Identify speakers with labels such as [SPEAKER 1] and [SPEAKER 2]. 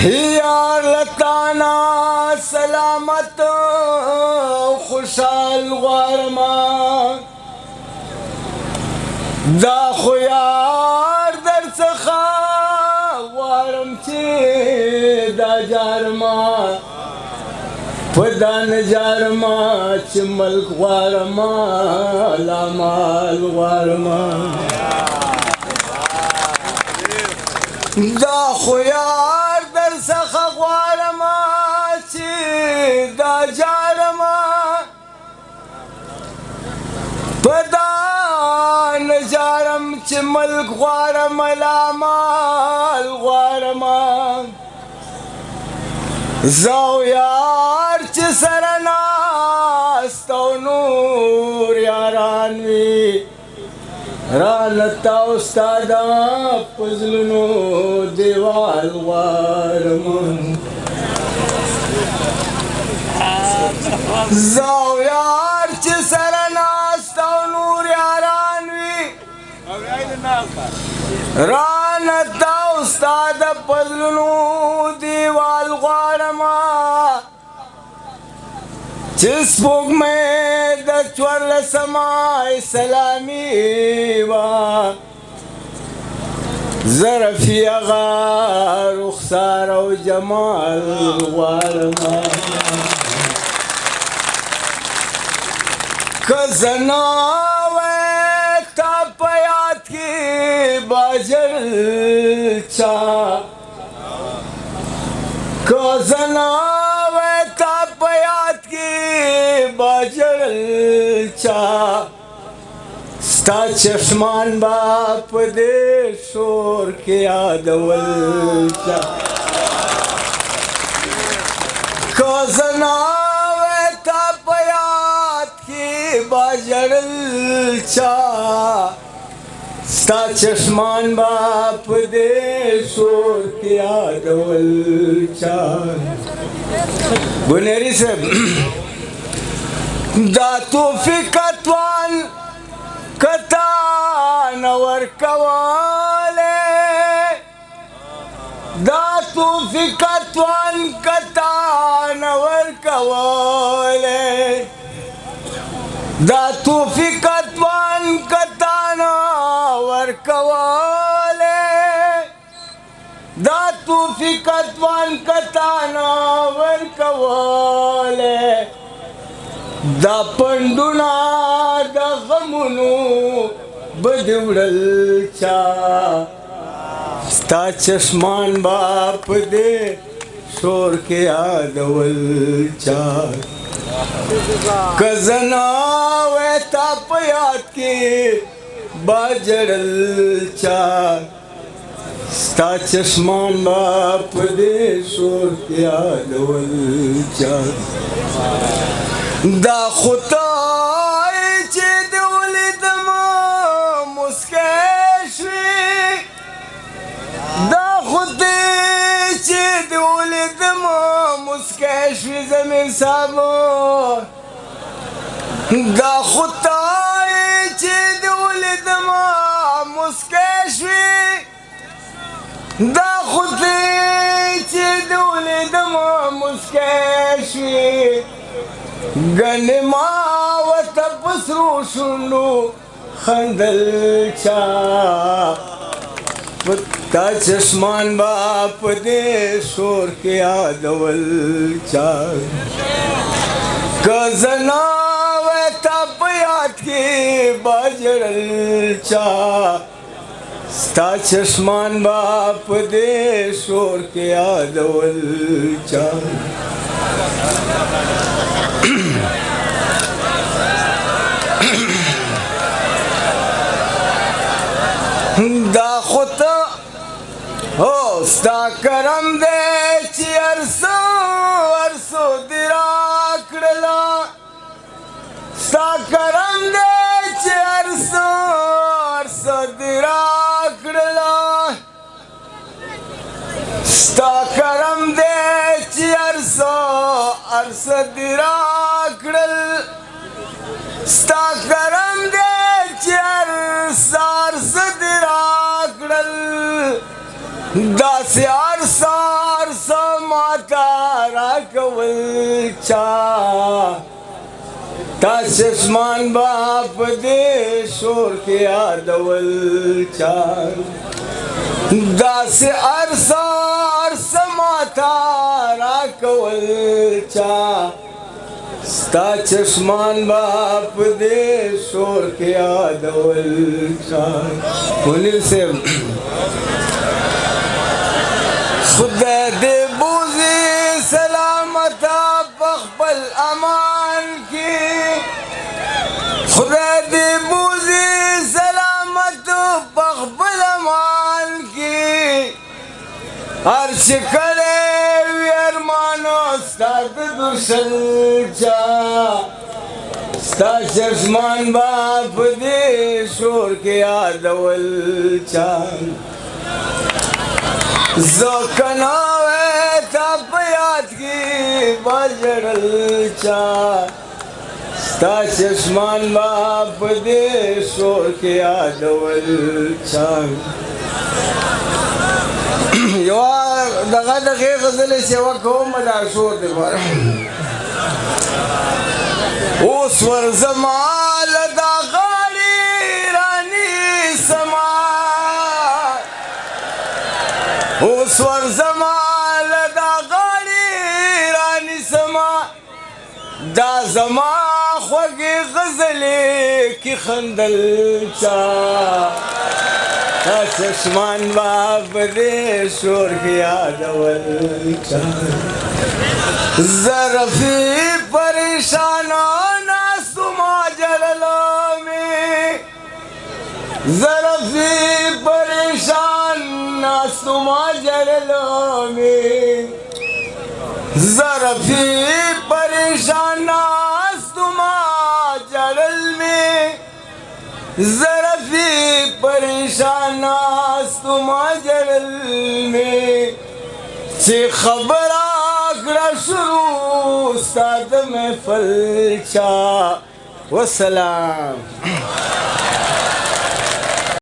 [SPEAKER 1] یار لتانا سلامت خوشحال غوارما دا خو یار در څخه غوارم چې دا جارما په دا نجارما چې ملک غوارما لامال غوارما دا خو یار در څخه غوارما چې دا جارما په دا نجارم چې ملک غوارما لامال غوارما زو یار چې سره ناست او نور یاران وي رانتا استادا پزلونو دیوال غوارم زو یار چې سره ناست او نور یاران وي رانتا استادا پزلونو دیوال غوارم چې سپوږمۍ د څوارلسمه سلامي وه زه رفیع هغه رخسار او جمال غواړم که زه نه وای تا په یاد کې باجل چا که زه نه باجل چا ستا چشمان با په دې شور کې یادول چا که زه نه وای تا په یاد کې باجل چا ستا چشمان با په دې شور کې یادول چا بنیری صاحب دا توفیق اتوان کتا نور کواله دا توفیق اتوان کتا نور کواله دا توفیق اتوان کتا نور کواله دا توفیق اتوان کتا نور کواله دا پندونا دا غمونو بدوڑل چا ستا چشمان با پدے شور کے یادول چا کزنا ویتا پیاد کے باجرل چا ستا چشمان با پدے شور کے یادول چا دا خدای چې د ولیدم مسکی شوې دا خدای چې د ولیدم مسکی شوې زمین صاحب دا خدای چې د ولیدم مسکی شوې دا خدای چې د ولیدم مسکی شوې گن ماوت پسرو شنو خندل چا پتا چشمان باپ دے شور کے یادول چا کزنا ویتا پیاد کے باجرل چا ستا چشمان باپ دے شور کے یادول چا دا خود ہو ستا کرم دے چی ارسو دی راکڑلا ستا کرم دے چی ارسو دی راکڑلا ستا کرم دے چی ارسو دی راکڑل ستا کرم دے چی ارسو دی راکڑل دا سی ارسا کول چا تا چشمان باپ دې شور کې یادول چا داسې ارسه ماتا را کول چا ستا چشمان باپ دې شور کې یادول چا منیر صاحب خدای دې بوزي سلامتا په خپل امان کې خدای دې بوزي سلامت په خپل امان کې هر څه کړی وي ارمانو ستا د دوشل چا ستا چشمان باپ دې شور کې یادول چا زکناوے تا پیاد کی بجڑل چا ستا چشمان باپ دے شور کے یادول چا یوا دغه دغه غزل سیوا کوم دا شور دی بار اوس ور زمال دا غاړي رانی سما اوس ور زمال دا غاړي رانی سما دا زما خوږې غزلې کې خندل چا تا چشمان باپ دې شور کې یادول چا ظرفي پریشانو ناستو ما جللو میں ظرفي پریشان ناستو ما جللو میں ظرفی پریشان ناستو ما جلل میں ظرفی پریشان ناستو ما جلل میں چی خبر آگڑا شروع استاد محفل چا والسلام